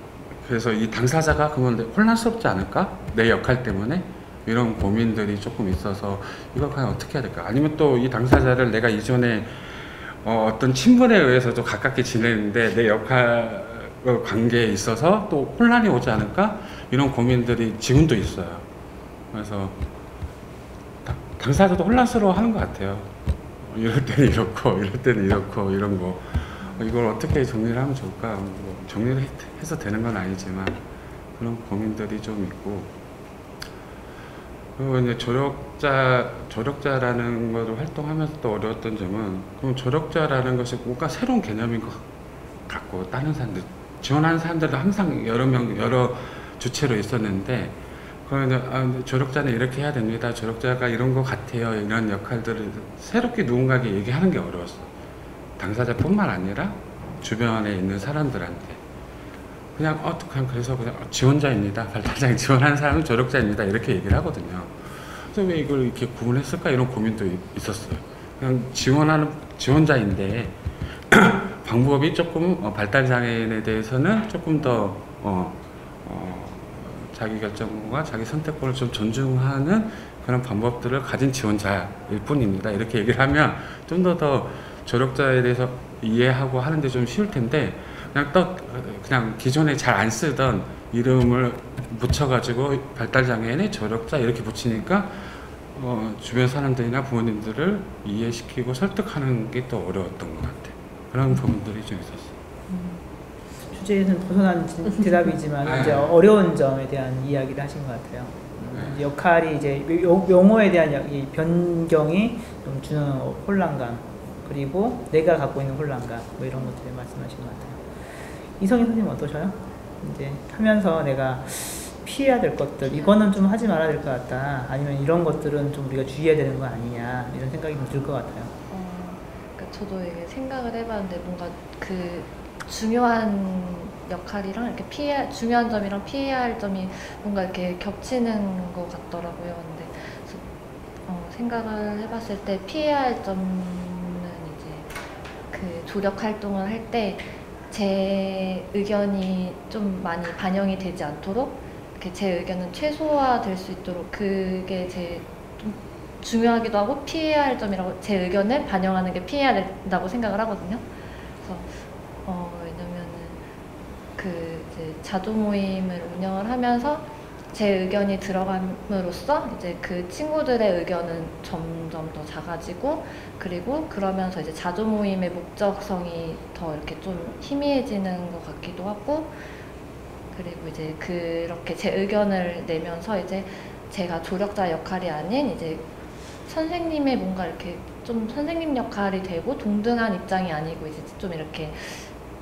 그래서 이 당사자가 그러면 혼란스럽지 않을까? 내 역할 때문에? 이런 고민들이 조금 있어서 이걸 과연 어떻게 해야 될까? 아니면 또 이 당사자를 내가 이전에 어떤 친분에 의해서도 가깝게 지내는데 내 역할 관계에 있어서 또 혼란이 오지 않을까? 이런 고민들이 지금도 있어요. 그래서 당사자도 혼란스러워 하는 것 같아요. 이럴 때는 이렇고 이럴 때는 이렇고 이런 거 이걸 어떻게 정리를 하면 좋을까? 뭐 정리를 해서 되는 건 아니지만 그런 고민들이 좀 있고, 그리고 이제 조력자라는 것을 활동하면서 또 어려웠던 점은, 그럼 조력자라는 것이 뭔가 새로운 개념인 것 같고, 다른 사람들 지원하는 사람들도 항상 여러 주체로 있었는데, 그러면 조력자는 이렇게 해야 됩니다. 조력자가 이런 것 같아요. 이런 역할들을 새롭게 누군가에게 얘기하는 게 어려웠어. 당사자뿐만 아니라 주변에 있는 사람들한테 그냥 그래서 그냥 지원자입니다. 발달장애 지원하는 사람은 조력자입니다. 이렇게 얘기를 하거든요. 그래서 왜 이걸 이렇게 구분했을까 이런 고민도 있었어요. 그냥 지원자인데 방법이 조금 발달장애인에 대해서는 조금 더 자기 결정과 자기 선택권을 좀 존중하는 그런 방법들을 가진 지원자일 뿐입니다. 이렇게 얘기를 하면 좀 더 조력자에 대해서 이해하고 하는데 좀 쉬울 텐데, 그냥 기존에 잘 안 쓰던 이름을 붙여가지고 발달장애인의 조력자 이렇게 붙이니까 주변 사람들이나 부모님들을 이해시키고 설득하는 게 또 어려웠던 것 같아요. 그런 부분들이 좀 있었어요. 주제에는 벗어난 대답이지만 이제 어려운 점에 대한 이야기를 하신 것 같아요. 이제 역할이 이제 용어에 대한 이 변경이 좀 주는 혼란감, 그리고 내가 갖고 있는 혼란감, 뭐 이런 것들을 말씀하신 것 같아요. 이성희 선생님 어떠셔요? 이제 하면서 내가 피해야 될 것들, 이거는 좀 하지 말아야 될 것 같다, 아니면 이런 것들은 좀 우리가 주의해야 되는 거 아니냐, 이런 생각이 좀 들 것 같아요. 그러니까 저도 이게 생각을 해봤는데, 뭔가 그 중요한 역할이랑 이렇게 중요한 점이랑 피해야 할 점이 뭔가 이렇게 겹치는 것 같더라고요. 근데 생각을 해봤을 때 피해야 할 점은 이제 그 조력 활동을 할 때 제 의견이 좀 많이 반영이 되지 않도록, 이렇게 제 의견은 최소화될 수 있도록, 그게 제 좀 중요하기도 하고 피해야 할 점이라고, 제 의견을 반영하는 게 피해야 된다고 생각을 하거든요. 그래서 왜냐면은 이제 자조 모임을 운영을 하면서 제 의견이 들어감으로써 이제 그 친구들의 의견은 점점 더 작아지고, 그리고 그러면서 이제 자조 모임의 목적성이 더 이렇게 좀 희미해지는 것 같기도 하고, 그리고 이제 그렇게 제 의견을 내면서 이제 제가 조력자 역할이 아닌 이제 선생님의 뭔가 이렇게 좀 선생님 역할이 되고, 동등한 입장이 아니고 이제 좀 이렇게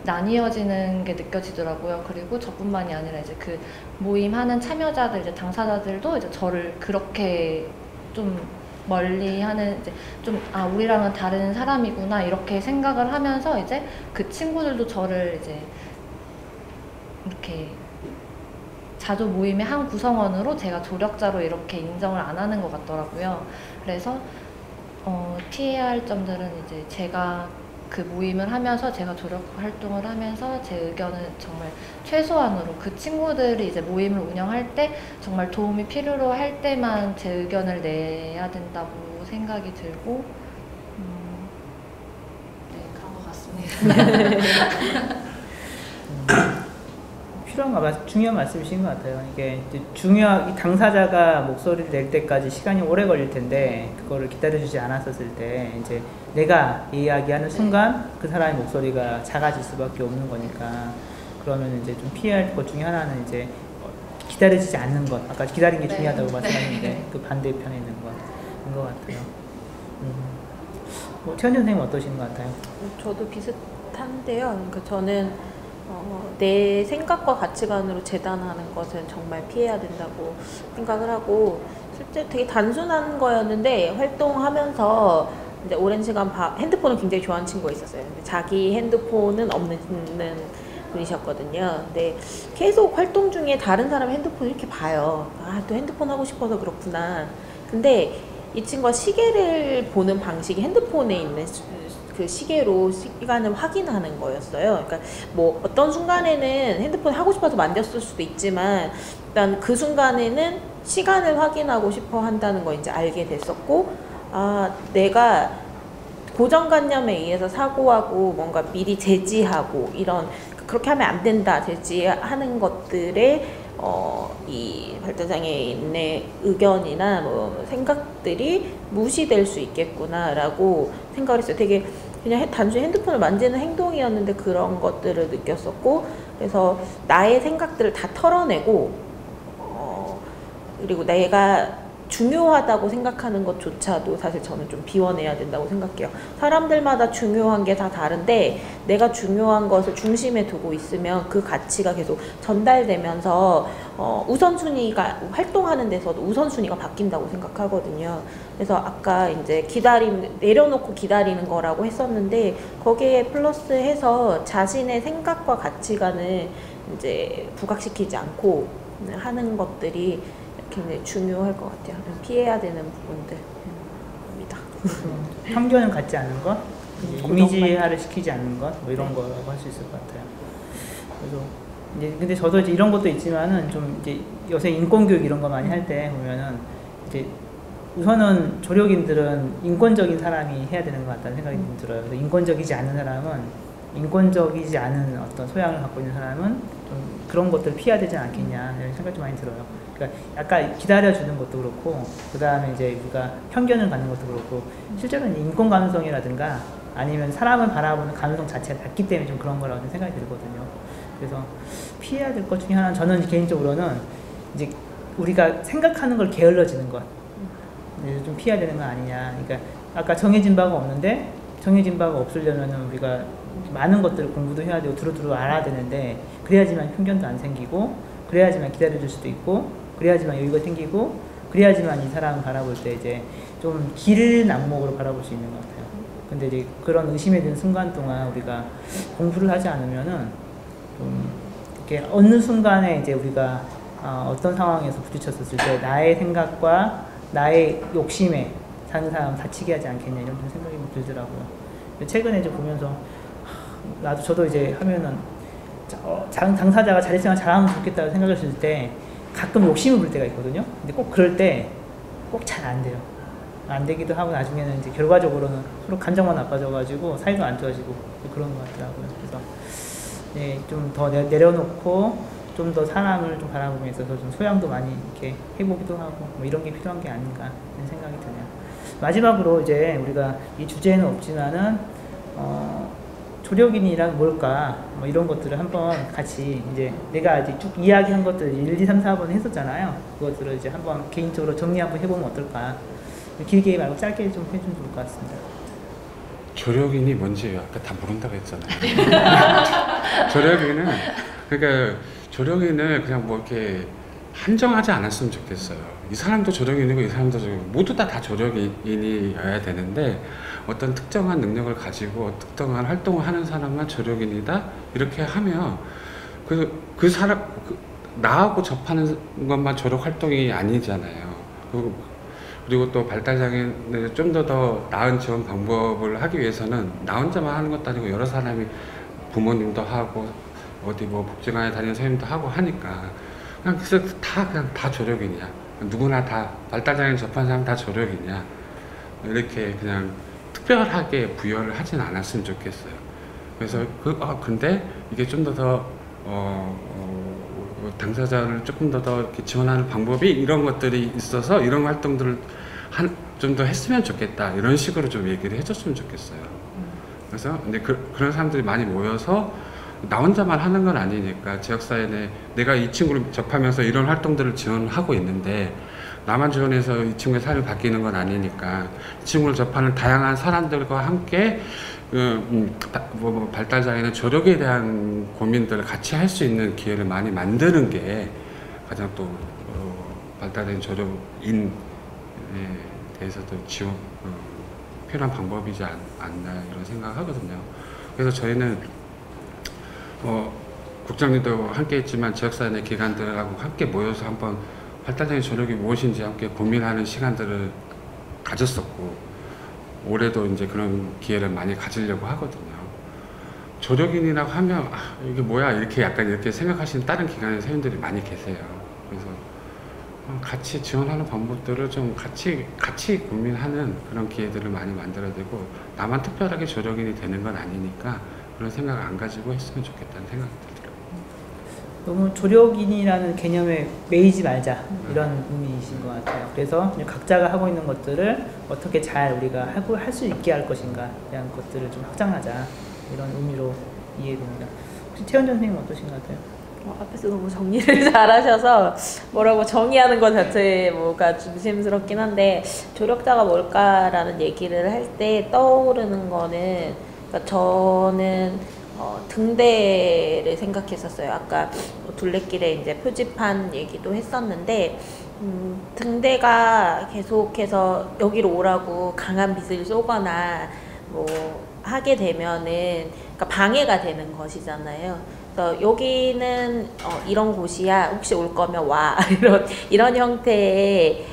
나뉘어지는 게 느껴지더라고요. 그리고 저뿐만이 아니라 이제 그 모임하는 참여자들, 이제 당사자들도 이제 저를 그렇게 좀 멀리하는, 이제 좀 우리랑은 다른 사람이구나 이렇게 생각을 하면서 이제 그 친구들도 저를 이제 이렇게 자조 모임의 한 구성원으로 제가 조력자로 이렇게 인정을 안 하는 것 같더라고요. 그래서 피해야 할 점들은 이제 제가 그 모임을 하면서, 제가 조력 활동을 하면서 제 의견은 정말 최소한으로, 그 친구들이 이제 모임을 운영할 때 정말 도움이 필요로 할 때만 제 의견을 내야 된다고 생각이 들고, 네, 그런 것 같습니다. 중요한 말씀이신 것 같아요. 이게 이 당사자가 목소리를 낼 때까지 시간이 오래 걸릴 텐데, 그거를 기다려주지 않았었을 때 이제 내가 이야기하는 순간 그 사람의 목소리가 작아질 수밖에 없는 거니까, 그러면 이제 좀 피해야 할 것 중에 하나는 이제 기다려지지 않는 것, 아까 기다리는 게 중요하다고 말씀하셨는데 그 반대편에 있는 것인 것 같아요. 최현진 선생님 어떠신 것 같아요? 저도 비슷한데요. 그러니까 저는 내 생각과 가치관으로 재단하는 것은 정말 피해야 된다고 생각을 하고, 실제 되게 단순한 거였는데 활동하면서 이제 오랜 시간 핸드폰을 굉장히 좋아하는 친구가 있었어요. 근데 자기 핸드폰은 없는 분이셨거든요. 근데 계속 활동 중에 다른 사람 핸드폰을 이렇게 봐요. 또 핸드폰 하고 싶어서 그렇구나. 근데 이 친구가 시계를 보는 방식이 핸드폰에 있는 그 시계로 시간을 확인하는 거였어요. 그러니까 어떤 순간에는 핸드폰 하고 싶어서 만졌을 수도 있지만, 일단 그 순간에는 시간을 확인하고 싶어 한다는 거 이제 알게 됐었고, 아, 내가 고정관념에 의해서 사고하고 뭔가 미리 제지하고 이런, 그렇게 하면 안 된다 제지하는 것들에 이 발달장애인의 의견이나 뭐 생각들이 무시될 수 있겠구나라고 생각을 했어요. 되게 그냥 단순히 핸드폰을 만지는 행동이었는데 그런 것들을 느꼈었고, 그래서 나의 생각들을 다 털어내고 그리고 내가 중요하다고 생각하는 것조차도 사실 저는 좀 비워내야 된다고 생각해요. 사람들마다 중요한 게 다 다른데 내가 중요한 것을 중심에 두고 있으면 그 가치가 계속 전달되면서 우선순위가, 활동하는 데서도 우선순위가 바뀐다고 생각하거든요. 그래서 아까 이제 내려놓고 기다리는 거라고 했었는데, 거기에 플러스해서 자신의 생각과 가치관을 이제 부각시키지 않고 하는 것들이 굉장히 중요할 것 같아요. 피해야 되는 부분들입니다. 편견을 갖지 않는 것, 이미지화를 시키지 않는 것, 뭐 이런 거라고 할 수 있을 것 같아요. 그래서 이제 근데 저도 이제 이런 것도 있지만은 좀 이제 요새 인권 교육 이런 거 많이 할 때 보면은 이제 우선은 조력인들은 인권적인 사람이 해야 되는 것 같다는 생각이 좀 들어요. 그래서 인권적이지 않은 사람은, 인권적이지 않은 어떤 소양을 갖고 있는 사람은 좀 그런 것들을 피해야 되지 않겠냐 이런 생각이 좀 많이 들어요. 그러니까 약간 기다려주는 것도 그렇고, 그 다음에 이제 우리가 편견을 갖는 것도 그렇고, 실제로는 인권 감성이라든가 아니면 사람을 바라보는 감성 자체가 같기 때문에 좀 그런 거라고 생각이 들거든요. 그래서 피해야 될 것 중에 하나는, 저는 개인적으로는 이제 우리가 생각하는 걸 게을러지는 것, 좀 피해야 되는 거 아니냐. 그러니까 아까 정해진 바가 없는데, 정해진 바가 없으려면 우리가 많은 것들을 공부도 해야 되고 두루두루 알아야 되는데, 그래야지만 편견도 안 생기고, 그래야지만 기다려줄 수도 있고, 그래야지만 여유가 생기고, 그래야지만 이 사람을 바라볼 때 이제 좀 길 낙목으로 바라볼 수 있는 것 같아요. 근데 이제 그런 의심에 든 순간 동안 우리가 공부를 하지 않으면은 좀 이렇게 어느 순간에 이제 우리가 어떤 상황에서 부딪혔었을 때 나의 생각과 나의 욕심에 다른 사람 다치게 하지 않겠냐 이런 좀 생각이 들더라고요. 최근에 이제 보면서 저도 이제 하면은 당사자가 자립생활 잘하면 좋겠다고 생각을 했을 때 가끔 욕심을 부릴 때가 있거든요. 근데 꼭 그럴 때 꼭 잘 안 돼요. 안 되기도 하고, 나중에는 이제 결과적으로는 서로 감정만 나빠져가지고 사이도 안 좋아지고 그런 것 같더라고요. 그래서 네, 좀 더 내려놓고 좀 더 사람을 좀 바라보면 있어서 좀 소양도 많이 이렇게 해보기도 하고, 뭐 이런 게 필요한 게 아닌가 이런 생각이 드네요. 마지막으로 이제 우리가 이 주제는 없지만은 조력인이란 뭘까, 뭐 이런 것들을 한번 같이 이제 내가 이제 쭉 이야기한 것들 1, 2, 3, 4번 했었잖아요. 그것들을 이제 한번 개인적으로 정리 한번 해보면 어떨까. 길게 말고 짧게 좀 해주면 좋을 것 같습니다. 조력인이 뭔지 아까 다 모른다고 했잖아요. 조력인을 그냥 뭐 이렇게 한정하지 않았으면 좋겠어요. 이 사람도 조력인이고 이 사람도 조력인, 모두 다 조력인이어야 되는데, 어떤 특정한 능력을 가지고 특정한 활동을 하는 사람만 조력인이다 이렇게 하면 그 사람, 나하고 접하는 것만 조력 활동이 아니잖아요. 그리고 또 발달장애인을 좀 더 나은 지원 방법을 하기 위해서는 나 혼자만 하는 것도 아니고 여러 사람이, 부모님도 하고 어디 뭐 복지관에 다니는 선생님도 하고 하니까 그래서 그냥 다 조력이냐, 누구나 다 발달장애인 접한 사람 다 조력이냐, 이렇게 그냥 특별하게 부여를 하진 않았으면 좋겠어요. 그래서 근데 이게 좀 더 당사자를 조금 더 이렇게 지원하는 방법이, 이런 것들이 있어서 이런 활동들을 좀 더 했으면 좋겠다, 이런 식으로 좀 얘기를 해줬으면 좋겠어요. 그래서 근데 그런 사람들이 많이 모여서 나 혼자만 하는 건 아니니까, 지역사회 내 내가 이 친구를 접하면서 이런 활동들을 지원하고 있는데 나만 지원해서 이 친구의 삶이 바뀌는 건 아니니까, 이 친구를 접하는 다양한 사람들과 함께 발달장애는 조력에 대한 고민들을 같이 할 수 있는 기회를 많이 만드는 게 가장 또 발달된 조력인에 대해서도 지원 필요한 방법이지 않나 이런 생각을 하거든요. 그래서 저희는 국장님도 함께 했지만 지역사회 내 기관들하고 함께 모여서 한번 발달장애 조력이 무엇인지 함께 고민하는 시간들을 가졌었고, 올해도 이제 그런 기회를 많이 가지려고 하거든요. 조력인이라고 하면 이게 뭐야 이렇게 약간 이렇게 생각하시는 다른 기관의 선생님들이 많이 계세요. 그래서 같이 지원하는 방법들을 좀 같이 고민하는 그런 기회들을 많이 만들어야 되고, 나만 특별하게 조력인이 되는 건 아니니까 그런 생각을 안 가지고 했으면 좋겠다는 생각이 들더라고요. 너무 조력인이라는 개념에 매이지 말자, 이런 의미이신 것 같아요. 그래서 각자가 하고 있는 것들을 어떻게 잘 우리가 할 수 있게 할 것인가 대한 것들을 좀 확장하자, 이런 의미로 이해됩니다. 혹시 최원전 선생님 어떠신 것 같아요? 앞에서 너무 정리를 잘 하셔서 뭐라고 정의하는 것 자체에 뭐가 조심스럽긴 한데, 조력자가 뭘까라는 얘기를 할 때 떠오르는 거는, 그러니까 저는 등대를 생각했었어요. 아까 둘레길에 이제 표지판 얘기도 했었는데, 등대가 계속해서 여기로 오라고 강한 빛을 쏘거나 뭐 하게 되면은, 그러니까 방해가 되는 것이잖아요. 그래서 여기는 이런 곳이야, 혹시 올 거면 와, 이런 형태의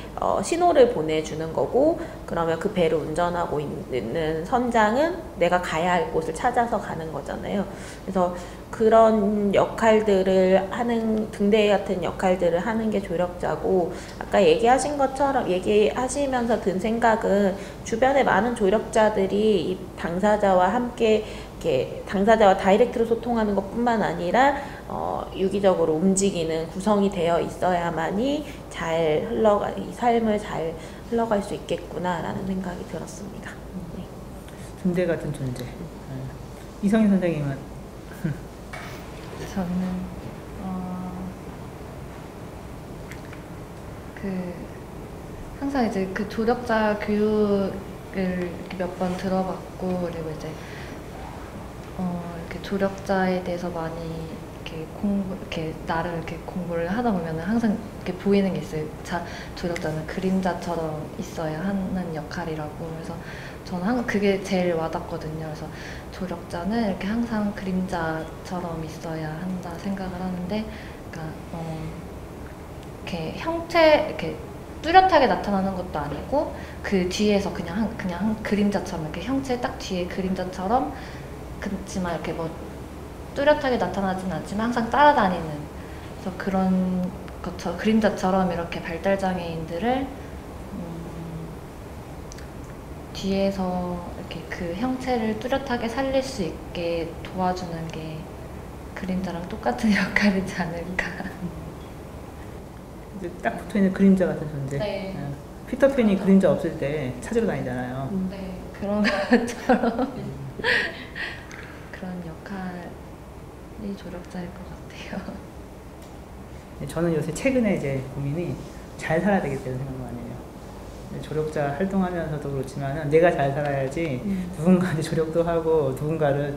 신호를 보내주는 거고, 그러면 그 배를 운전하고 있는 선장은 내가 가야 할 곳을 찾아서 가는 거잖아요. 그래서 그런 역할들을 하는, 등대 같은 역할들을 하는 게 조력자고, 아까 얘기하신 것처럼, 얘기하시면서 든 생각은, 주변에 많은 조력자들이 이 당사자와 함께 이렇게 당사자와 다이렉트로 소통하는 것뿐만 아니라 유기적으로 움직이는 구성이 되어 있어야만이 이 삶을 잘 흘러갈 수 있겠구나라는 생각이 들었습니다. 네. 등대 같은 존재. 이성희 선생님은? 저는 항상 이제 그 조력자 교육을 몇 번 들어봤고, 그리고 이제 이렇게 조력자에 대해서 많이 이렇게 나를 이렇게 공부를 하다 보면은 항상 이렇게 보이는 게 있어요. 조력자는 그림자처럼 있어야 하는 역할이라고. 그래서 저는 그게 제일 와닿거든요. 그래서 조력자는 이렇게 항상 그림자처럼 있어야 한다 생각을 하는데, 그러니까 이렇게 이렇게 뚜렷하게 나타나는 것도 아니고, 그 뒤에서 그냥 한 그림자처럼, 이렇게 형체 딱 뒤에 그림자처럼, 그렇지만 이렇게 뭐 뚜렷하게 나타나진 않지만 항상 따라다니는, 그래서 그런 것처럼 그림자처럼 이렇게 발달장애인들을 뒤에서 이렇게 그 형체를 뚜렷하게 살릴 수 있게 도와주는 게 그림자랑 똑같은 역할이지 않을까. 이제 딱 붙어있는 그림자 같은 존재. 네. 피터팬이 그림자 없을 때 찾으러 다니잖아요. 네, 그런 것처럼 그런 역할이 조력자일 것 같아요. 저는 요새 최근에 이제 고민이 잘 살아야 되겠다는 생각은 아니에요. 조력자 활동하면서도 그렇지만 내가 잘 살아야지 누군가한테 조력도 하고 누군가를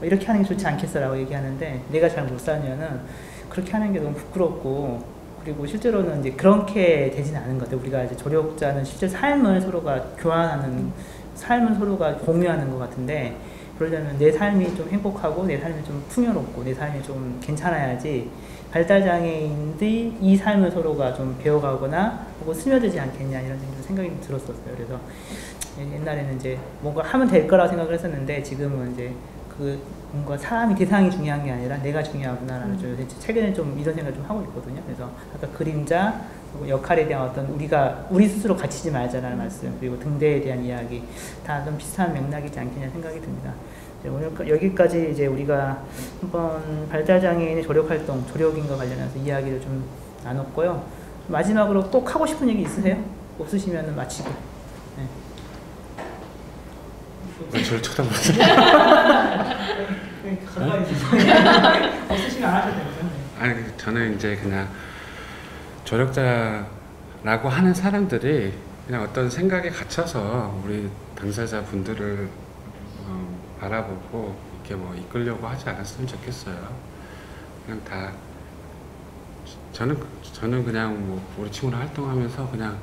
이렇게 하는 게 좋지 않겠어라고 얘기하는데, 내가 잘 못 살면은 그렇게 하는 게 너무 부끄럽고, 그리고 실제로는 이제 그렇게 되지는 않은 것 같아요. 우리가 이제 조력자는 실제 삶을 서로가 교환하는, 삶을 서로가 공유하는 것 같은데, 그러려면 내 삶이 좀 행복하고 내 삶이 좀 풍요롭고 내 삶이 좀 괜찮아야지 발달장애인들이 이 삶을 서로가 좀 배워가거나 혹은 스며들지 않겠냐, 이런 생각이 들었었어요. 그래서 옛날에는 이제 뭔가 하면 될 거라고 생각을 했었는데, 지금은 이제 뭔가 사람이 대상이 중요한 게 아니라 내가 중요하구나라는 좀 최근에 좀 이런 생각을 좀 하고 있거든요. 그래서 아까 그림자 역할에 대한 어떤 우리 스스로 갇히지 말자라는 말씀, 그리고 등대에 대한 이야기, 다 좀 비슷한 맥락이지 않겠냐 생각이 듭니다. 오늘 여기까지 이제 우리가 한번 발달장애인의 조력활동, 조력인과 관련해서 이야기를 좀 나눴고요. 마지막으로 꼭 하고 싶은 얘기 있으세요? 없으시면 마치고. 네. 왜 저를 쳐다보세요? 없으시면 안 하셔도 되죠. 아니, 저는 이제 그냥 조력자라고 하는 사람들이 그냥 어떤 생각에 갇혀서 우리 당사자 분들을 바라보고 이렇게 뭐 이끌려고 하지 않았으면 좋겠어요. 그냥 저는 그냥 뭐 우리 친구랑 활동하면서 그냥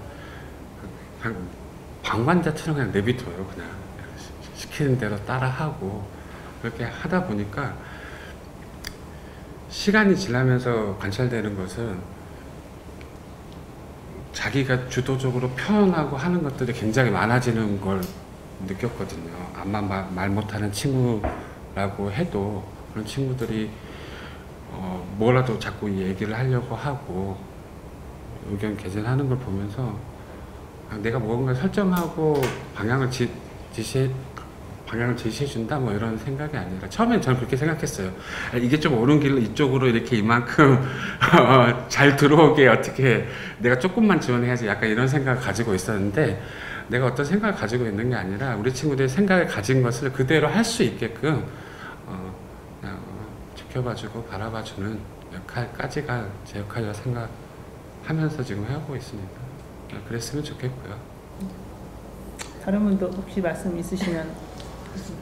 방관자처럼 그냥 내비둬요. 그냥 시키는 대로 따라하고, 그렇게 하다 보니까 시간이 지나면서 관찰되는 것은 자기가 주도적으로 표현하고 하는 것들이 굉장히 많아지는 걸 느꼈거든요. 암만 말 못하는 친구라고 해도 그런 친구들이 뭐라도 자꾸 얘기를 하려고 하고, 의견 개진하는 걸 보면서 내가 뭔가 설정하고 방향을 제시해준다 뭐 이런 생각이 아니라 처음엔 저는 그렇게 생각했어요. 이게 좀 옳은 길로 이쪽으로 이렇게 이만큼 잘 들어오게 어떻게 내가 조금만 지원해야지 약간 이런 생각을 가지고 있었는데 내가 어떤 생각을 가지고 있는 게 아니라 우리 친구들이 생각을 가진 것을 그대로 할 수 있게끔 그냥 지켜봐주고 바라봐주는 역할까지가 제 역할이라 생각하면서 지금 해오고 있습니다. 그랬으면 좋겠고요. 다른 분도 혹시 말씀 있으시면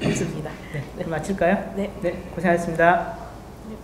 없습니다. 네, 그럼 마칠까요? 네. 네, 고생하셨습니다. 네.